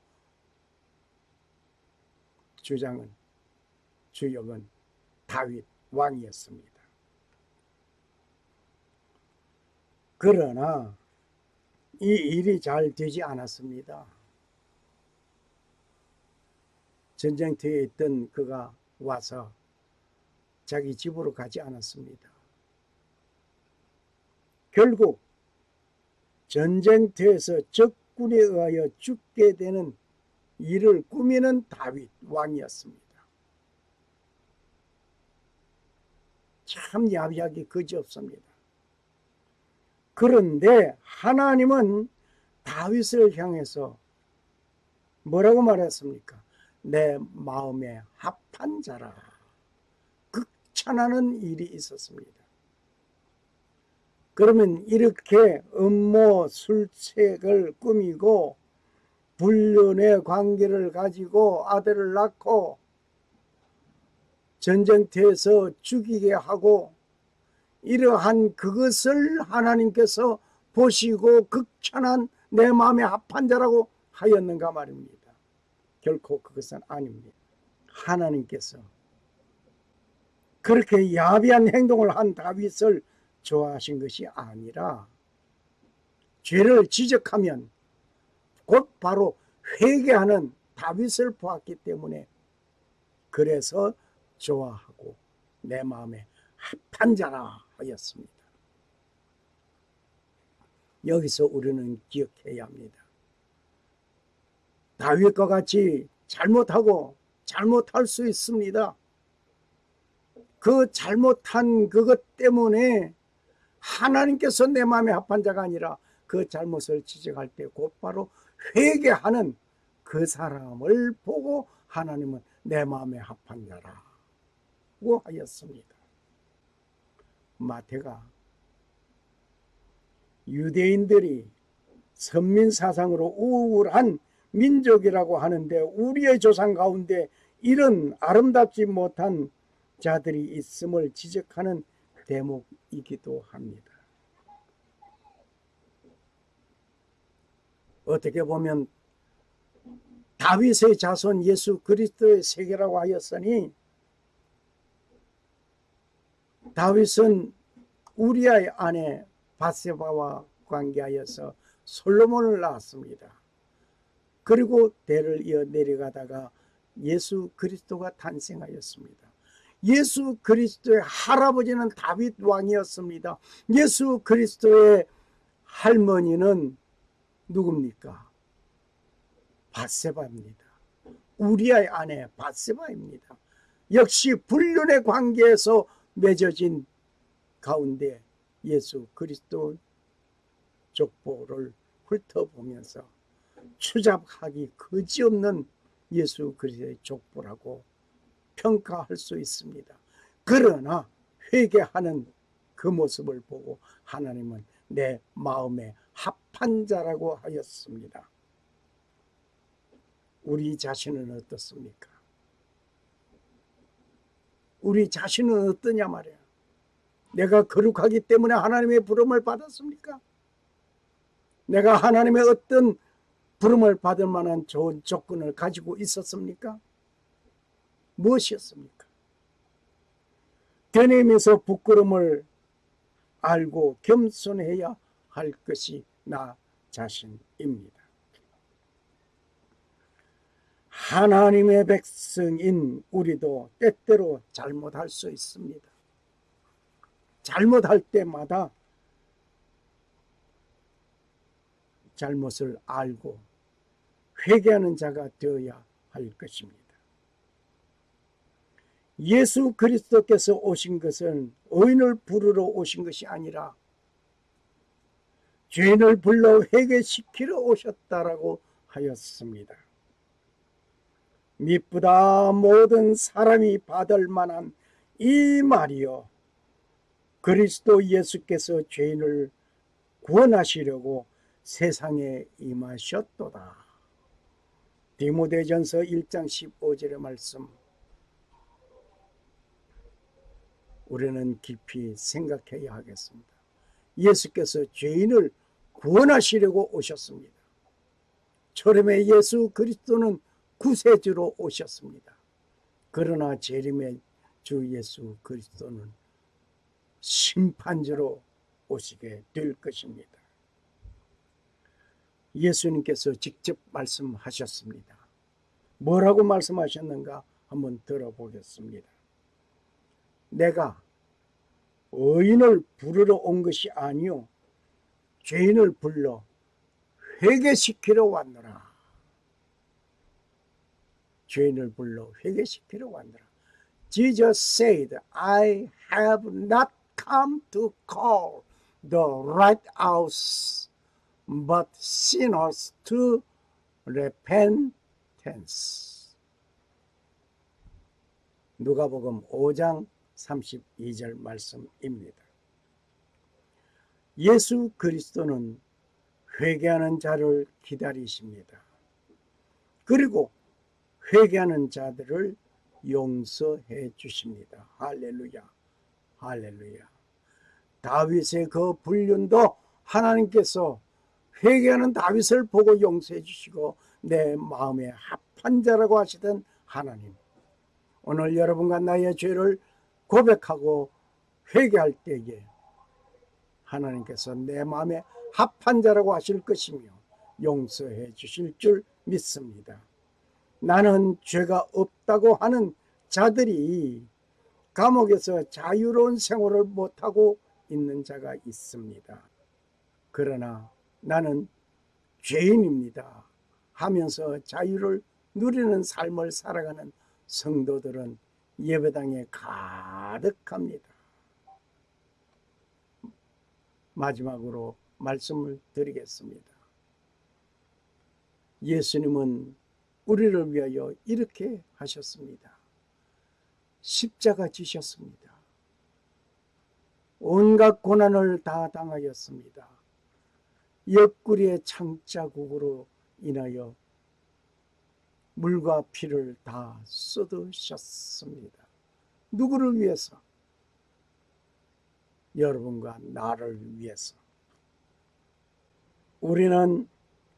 S1: 주역은 다윗 왕이었습니다. 그러나 이 일이 잘 되지 않았습니다. 전쟁터에 있던 그가 와서 자기 집으로 가지 않았습니다. 결국 전쟁터에서 적군에 의하여 죽게 되는 일을 꾸미는 다윗 왕이었습니다. 참 야비하기 그지없습니다. 그런데 하나님은 다윗을 향해서 뭐라고 말했습니까? 내 마음에 합한 자라. 극찬하는 일이 있었습니다. 그러면 이렇게 음모 술책을 꾸미고 불륜의 관계를 가지고 아들을 낳고 전쟁터에서 죽이게 하고 이러한 그것을 하나님께서 보시고 극찬한 내 마음에 합한 자라고 하였는가 말입니다. 결코 그것은 아닙니다. 하나님께서 그렇게 야비한 행동을 한 다윗을 좋아하신 것이 아니라 죄를 지적하면 곧 바로 회개하는 다윗을 보았기 때문에 그래서 좋아하고 내 마음에 합한 자라 하였습니다. 여기서 우리는 기억해야 합니다. 다윗과 같이 잘못하고 잘못할 수 있습니다. 그 잘못한 그것 때문에 하나님께서 내 마음에 합한 자가 아니라 그 잘못을 지적할 때 곧바로 회개하는 그 사람을 보고 하나님은 내 마음에 합한 자라고 하였습니다. 마태가 유대인들이 선민사상으로 우월한 민족이라고 하는데 우리의 조상 가운데 이런 아름답지 못한 자들이 있음을 지적하는 대목이기도 합니다. 어떻게 보면 다윗의 자손 예수 그리스도의 세계라고 하였으니 다윗은 우리아의 아내 밧세바와 관계하여서 솔로몬을 낳았습니다. 그리고 대를 이어 내려가다가 예수 그리스도가 탄생하였습니다. 예수 그리스도의 할아버지는 다윗 왕이었습니다. 예수 그리스도의 할머니는 누굽니까? 밧세바입니다. 우리아의 아내 밧세바입니다. 역시 불륜의 관계에서 맺어진 가운데 예수 그리스도 족보를 훑어보면서 추잡하기 그지없는 예수 그리스도의 족보라고 평가할 수 있습니다. 그러나 회개하는 그 모습을 보고 하나님은 내 마음에 합한 자라고 하였습니다. 우리 자신은 어떻습니까? 우리 자신은 어떠냐 말이야. 내가 거룩하기 때문에 하나님의 부름을 받았습니까? 내가 하나님의 어떤 부름을 받을 만한 좋은 조건을 가지고 있었습니까? 무엇이었습니까? 되뇌면서 부끄러움을 알고 겸손해야 할 것이 나 자신입니다. 하나님의 백성인 우리도 때때로 잘못할 수 있습니다. 잘못할 때마다 잘못을 알고 회개하는 자가 되어야 할 것입니다. 예수 그리스도께서 오신 것은 의인을 부르러 오신 것이 아니라 죄인을 불러 회개시키러 오셨다라고 하였습니다. 미쁘다 모든 사람이 받을 만한 이 말이요, 그리스도 예수께서 죄인을 구원하시려고 세상에 임하셨도다. 디모데전서 1장 15절의 말씀, 우리는 깊이 생각해야 하겠습니다. 예수께서 죄인을 구원하시려고 오셨습니다. 초림의 예수 그리스도는 구세주로 오셨습니다. 그러나 재림의 주 예수 그리스도는 심판주로 오시게 될 것입니다. 예수님께서 직접 말씀하셨습니다. 뭐라고 말씀하셨는가 한번 들어보겠습니다. 내가 의인을 부르러 온 것이 아니요 죄인을 불러 회개시키러 왔노라. 죄인을 불러 회개시키러 왔노라. Jesus said, I have not come to call the righteous, but sinners to repentance. 누가복음 5장 32절 말씀입니다. 예수 그리스도는 회개하는 자를 기다리십니다. 그리고 회개하는 자들을 용서해 주십니다. 할렐루야. 할렐루야. 다윗의 그 불륜도 하나님께서 회개하는 다윗을 보고 용서해 주시고 내 마음에 합한 자라고 하시던 하나님, 오늘 여러분과 나의 죄를 고백하고 회개할 때에 하나님께서 내 마음에 합한 자라고 하실 것이며 용서해 주실 줄 믿습니다. 나는 죄가 없다고 하는 자들이 감옥에서 자유로운 생활을 못하고 있는 자가 있습니다. 그러나 나는 죄인입니다 하면서 자유를 누리는 삶을 살아가는 성도들은 예배당에 가득합니다. 마지막으로 말씀을 드리겠습니다. 예수님은 우리를 위하여 이렇게 하셨습니다. 십자가 지셨습니다. 온갖 고난을 다 당하였습니다. 옆구리의 창자국으로 인하여 물과 피를 다 쏟으셨습니다. 누구를 위해서? 여러분과 나를 위해서. 우리는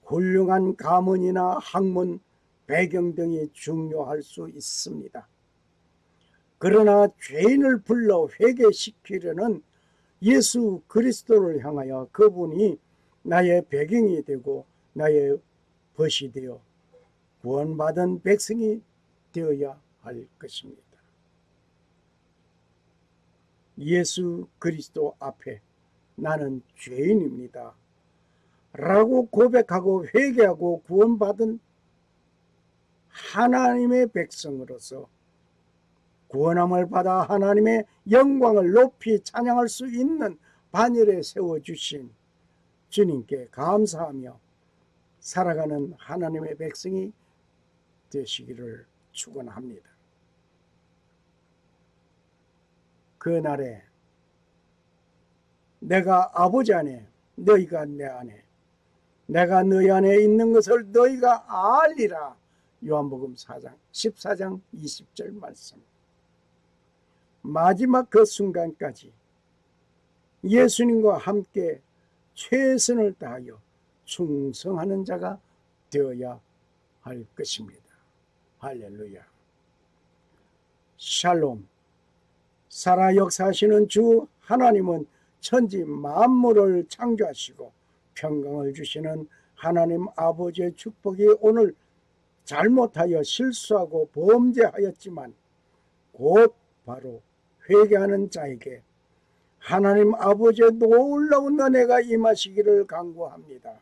S1: 훌륭한 가문이나 학문, 배경 등이 중요할 수 있습니다. 그러나 죄인을 불러 회개시키려는 예수 그리스도를 향하여 그분이 나의 배경이 되고 나의 벗이 되어 구원받은 백성이 되어야 할 것입니다. 예수 그리스도 앞에 나는 죄인입니다 라고 고백하고 회개하고 구원받은 하나님의 백성으로서 구원함을 받아 하나님의 영광을 높이 찬양할 수 있는 반열에 세워주신 주님께 감사하며 살아가는 하나님의 백성이 되시기를 축원합니다. 그날에 내가 아버지 안에 너희가 내 안에 내가 너희 안에 있는 것을 너희가 알리라. 요한복음 14장 20절 말씀. 마지막 그 순간까지 예수님과 함께 최선을 다하여 충성하는 자가 되어야 할 것입니다. 할렐루야. 샬롬. 살아 역사하시는 주 하나님은 천지 만물을 창조하시고 평강을 주시는 하나님 아버지의 축복이 오늘 잘못하여 실수하고 범죄하였지만 곧 바로 회개하는 자에게 하나님 아버지의 놀라운 은혜가 임하시기를 간구합니다.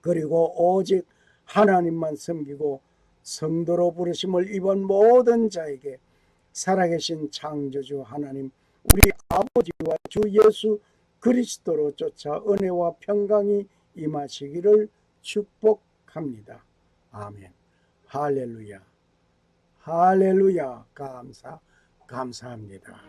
S1: 그리고 오직 하나님만 섬기고 성도로 부르심을 입은 모든 자에게 살아계신 창조주 하나님 우리 아버지와 주 예수 그리스도로 쫓아 은혜와 평강이 임하시기를 축복합니다. 아멘. 할렐루야. 할렐루야. 감사합니다.